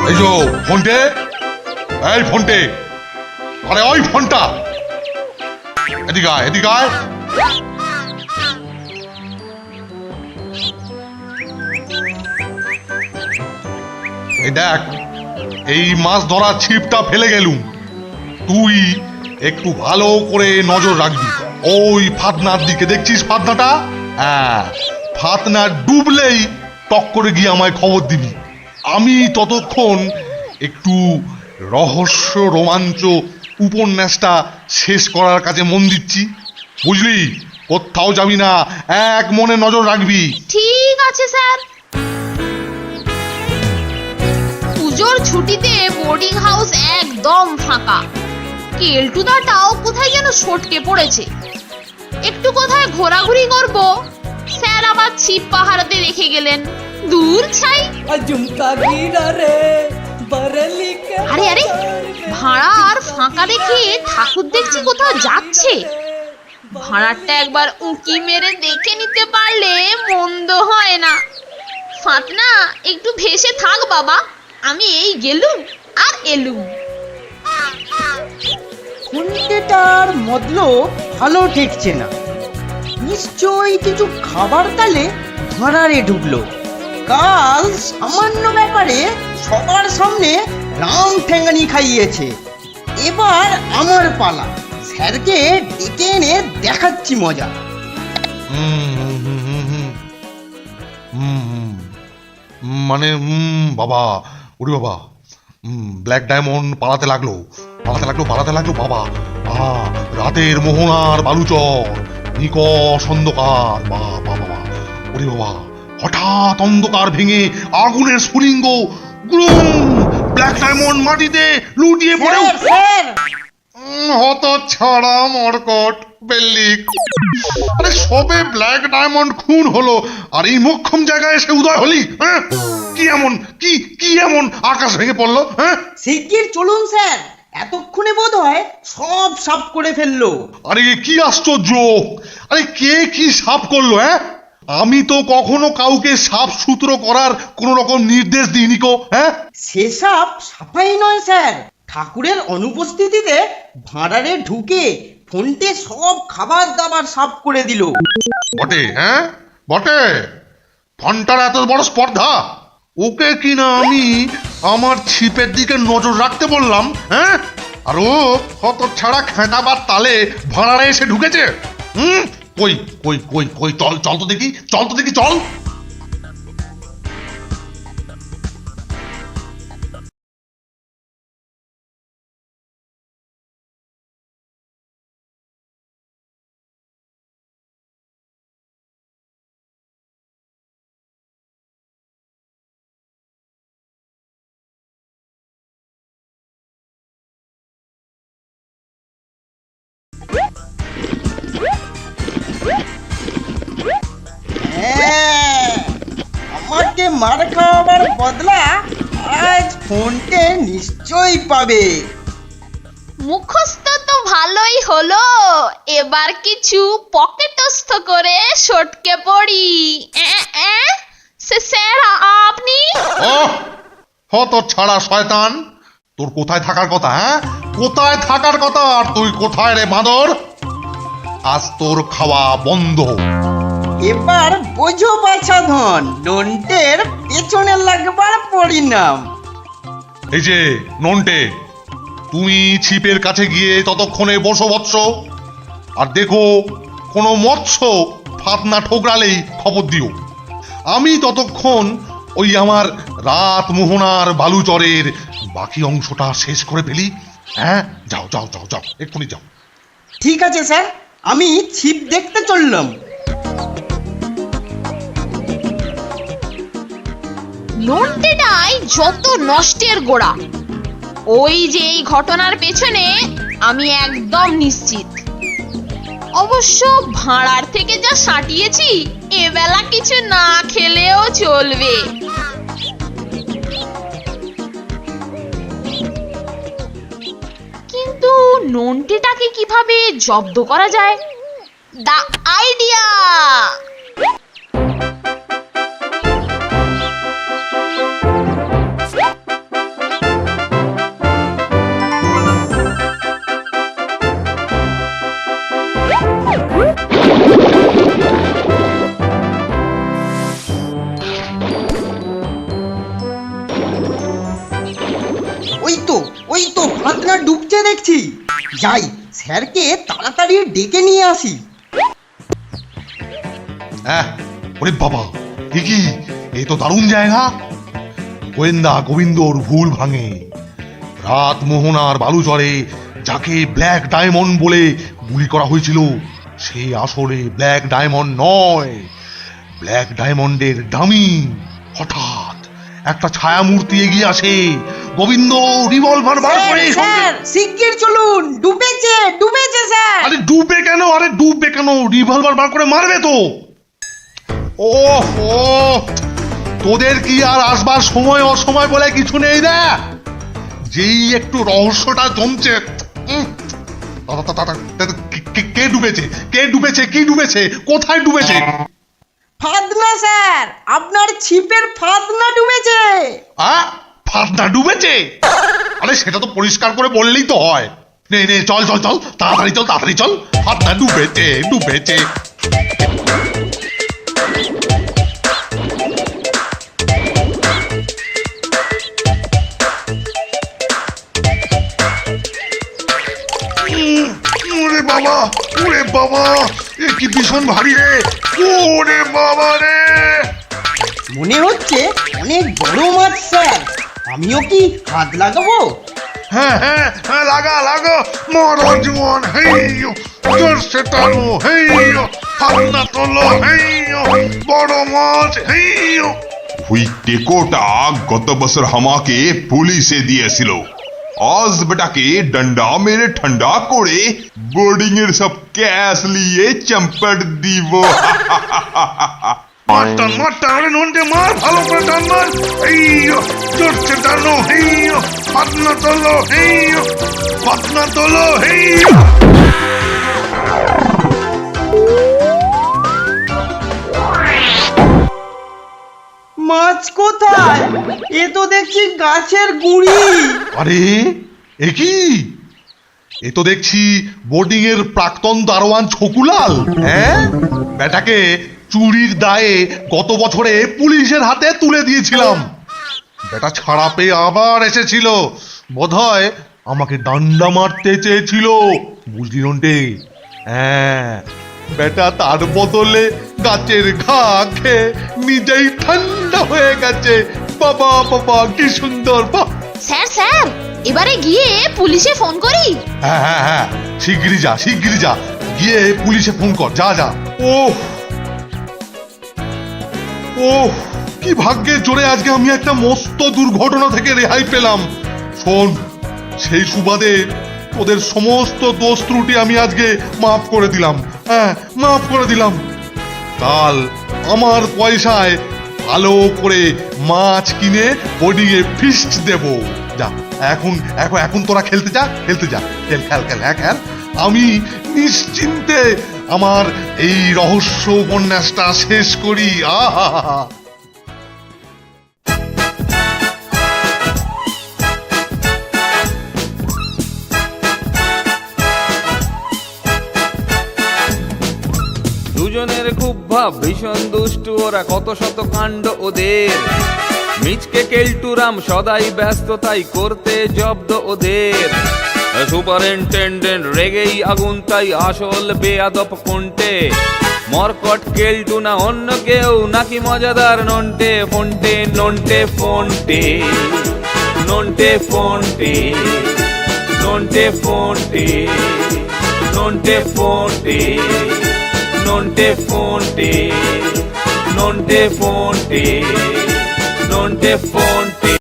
এই যে ফোনটে, এই ফোনটে, আরে ওই ফোনটা, এদিকে আয়, এদিকে আয়। এই দেখ, এই মাছ ধরা ছিপটা ফেলে গেলুম, তুই একটু ভালো করে নজর রাখবি। ওই ফাতনার দিকে দেখছিস ফাতনাটা? হ্যাঁ, ফাতনা ডুবলেই টক করে গিয়ে আমায় খবর দিবি। আমি ততক্ষণ একটু রহস্য রোমাঞ্চ উপন্যাসটা শেষ করার কাজে মন দিচ্ছি, বুঝলি? কোথাও যাবি না, এক মনে নজর রাখবি। ঠিক আছে স্যার। পুজোর ছুটিতে বোর্ডিং হাউস একদম ফাঁকা। কেলটুদাটাও কোথায় যেন সটকে পড়েছে। একটু কোথায় ঘোরাঘুরি করব, স্যার আবার ছিপ পাহারাতে রেখে গেলেন। দূর ছাই। আরে আরে, ভাড়া আর ফাঁকা দেখে ঠাকুর দেখছি কোথাও যাচ্ছে। ভাড়াটা একবার উঁকি মেরে দেখে নিতে পারলে মন্দ হয় না। ফাতনা, একটু ভেসে থাক বাবা, আমি এই গেলুম আর এলুম। ফোনটার মতলব ভালো ঠেকছে না। নিশ্চয়ই কিছু খাবার তালে ভাড়ারে ঢুকলো। কাল সামান্য ব্যাপারে সবার সামনে রাম ঠেঙ্গানি খাইয়েছে। এবার আমার পালা, স্যারকে ডেকে এনে দেখাচ্ছি মজা। মানে বাবা, ওরে বাবা, ব্ল্যাক ডায়মন্ড পালাতে লাগলো, পালাতে লাগলো, পালাতে লাগলো বাবা। রাতের মোহনার বালুচর, নিকষ অন্ধকার, বাবা বাবা, ওরে বাবা। হঠাৎ অন্ধকার ভেঙে আগুনের স্ফুলিঙ্গ, ব্ল্যাক ডায়মন্ড মাটিতে লুটিয়ে পড়ে। হত ছাড়া মরকট বেল্লিক, আরে সবে ব্ল্যাক ডায়মন্ড খুন হলো আর এই মোক্ষম জায়গায় এসে উদয় হলি? হ্যাঁ, কি এমন আকাশ ভেঙে পড়লো? হ্যাঁ, শিগগির চলুন স্যার, এতক্ষণে বোধ হয় সব সাফ করে ফেললো। আরে কি আশ্চর্য! আরে কে কি সাফ করলো? হ্যাঁ, আমি তো কখনো কাউকে সাফ সুতরো করার কোন রকম নির্দেশ দিইনি কো। হ্যাঁ, সে সাফ সাফাই নয় স্যার, ঠাকুরের অনুপস্থিতিতে ভাড়ারে ঢুকে ফোনটে সব খাবার দাবার সাফ করে দিল। বটে? হ্যাঁ বটে, ফন্টার এত বড় স্পর্ধা! ওকে কিনা আমি আমার ছিপের দিকে নজর রাখতে বললাম, হ্যাঁ, আর ও হত ছাড়া খেঁটাবার তালে ভাড়ারে এসে ঢুকেছে। কই কই কই কই, চল চল তো দেখি, চল তো দেখি, চল। আমাকে মার খাওয়াবার বদলা আজ ফোনটে নিশ্চয়ই পাবে। মুখস্থ তো ভালোই হলো, এবার কিছু পকেটস্থ করে সটকে পড়ি। স্যার আপনি? হত ছাড়া শয়তান, তোর কোথায় থাকার কথা? হ্যাঁ, কোথায় থাকার কথা? আর তুই কোথায় রে বাঁদর? আজ তোর খাওয়া বন্ধ। এবার বোঝো বাছা ধন, নন্টের পেছনে লাগবার পরিণাম। এই যে নন্টে, তুমি ছিপের কাছে গিয়ে ততক্ষণে বসো বৎস, আর দেখো কোনো মৎস্য ফাতনা ঠোকরালেই খবর দিও। আমি ততক্ষণ ওই আমার রাত মোহনার বালুচরের বাকি অংশটা শেষ করে ফেলি। হ্যাঁ, যাও যাও যাও যাও, এক্ষুনি যাও। ঠিক আছে স্যার, আমি ছিপ দেখতে চললাম। নন্টেটাই যত নষ্টের গোড়া। ওই যে এই ঘটনার পেছনে আমি একদম নিশ্চিত। অবশ্য ভাড়ার থেকে যা সাটিয়েছি, এবেলা কিছু না খেলেও চলবে। কিন্তু নন্টেটাকে কিভাবে জব্দ করা যায়? The idea. ওই তো ফাতনা ডুবছে দেখছি। যাই, স্যারকে তাড়াতাড়ি ডেকে নিয়ে আসি। ওরে বাবা, এ কি, এ তো দারুণ জায়গা। গোয়েন্দা গোবিন্দর ভুল ভাঙে। রাত মোহনার বালুচরে যাকে ব্ল্যাক ডায়মন্ড বলে গুলি করা হয়েছিল, সে আসলে ব্ল্যাক ডায়মন্ড নয়, ব্ল্যাক ডায়মন্ডের ডামি। হঠাৎ একটা ছায়ামূর্তি এগিয়ে আসে। গোবিন্দ রিভলভার বার করে, স্যার শিগগির চলুন, ডুবেছে ডুবেছে স্যার। আরে ডুববে কেন, রিভলভার বার করে মারবে তো। ওহো, তোদের কি আর আসবার সময় অসময় বলে কিছু নেই না? যেই একটু রহস্যটা জমছে। কে ডুবেছে, কি ডুবেছে, কোথায় ডুবেছে? ফাতনা স্যার, আপনার ছিপের ফাতনা ডুবেছে। ফাতনা ডুবেছে? আরে সেটা তো পরিষ্কার করে বললেই তো হয়। নে চল তাড়াতাড়ি চল। ফাতনা ডুবেছে। ওরে বাবা, এ কি ভীষণ ভারী রে। ওরে বাবা রে, মনে হচ্ছে অনেক বড় মাছ স্যার। আমিও কি হাত লাগাবো? হ্যাঁ লাগা মহারাজমান। হেইয়ো, জোরসে টানো, হেইয়ো, ফাতনা তোলো, হেইয়ো, বড় মাছ, হেইয়ো। हुई टेकोटा गत बছর আমাকে পুলিশে দিয়েছিল। আজ বেটাকে ডন্ডা মেরে ঠান্ডা করে বোর্ডিং এর সব ক্যাশ নিয়ে চম্পট দিব। মার নন্টে মার, ভালো করে টান মার। হেইয়ো, জোরসে টানো, হেইয়ো, ফাতনা তোলো, হেইয়ো, হেইয়ো। মাছ কোথায়? এ তো দেখছি গাছের গুঁড়ি। আরে এ কি, এ তো দেখছি বোর্ডিং এর প্রাক্তন দারোয়ান ছকুলাল। বেটাকে চুরির দায়ে গত বছরে পুলিশের হাতে তুলে দিয়েছিলাম। বেটা ছাড়া পেয়ে আবার এসেছিল। বোধহয় আমাকে ডান্ডা মারতে চেয়েছিল, বুঝলি নন্টে? বেটা তার বদলে গাছের ঘা খেয়ে নিজেই ঠান্ডা হয়ে গেছে। বাবা কি সুন্দর। স্যার এবারে গিয়ে পুলিশে ফোন করি। হ্যাঁ, শিগগিরই যা, গিয়ে পুলিশে ফোন কর, যা। ওহ, কি ভাগ্যে জোরে আজকে আমি একটা মস্ত দুর্ঘটনা থেকে রেহাই পেলাম। শোন, সেই সুবাদে ওদের সমস্ত দোষ ত্রুটি আমি আজকে মাফ করে দিলাম। কাল আমার পয়সায় ভালো করে মাছ কিনে বোর্ডিংয়ে ফিস্ট দেব। যা, এখন তোরা খেলতে যা, খেল। আমি নিশ্চিন্তে আমার এই রহস্য উপন্যাসটা শেষ করি। আহা, দুজনের খুব ভাব, ভীষণ দুষ্টু ওরা, কত শত কাণ্ড ওদের। মিচকে কেলটুরাম সদাই ব্যস্ত, তাই করতে জব্দ ওদের। সুপারিনটেন্ডেন্ট রেগেই আগুন, তাই আসল বেয়াদব কোনটে। মরকট কেলটু না অন্য কেউ, নাকি মজাদার নন্টে ফোনটে। নন্টে ফোনটে, নন্টে ফোনটে, নন্টে ফোনটে, নন্টে ফোনটে, নন্টে ফোনটে, নন্টে ফোনটে, নন্টে ফোনটে।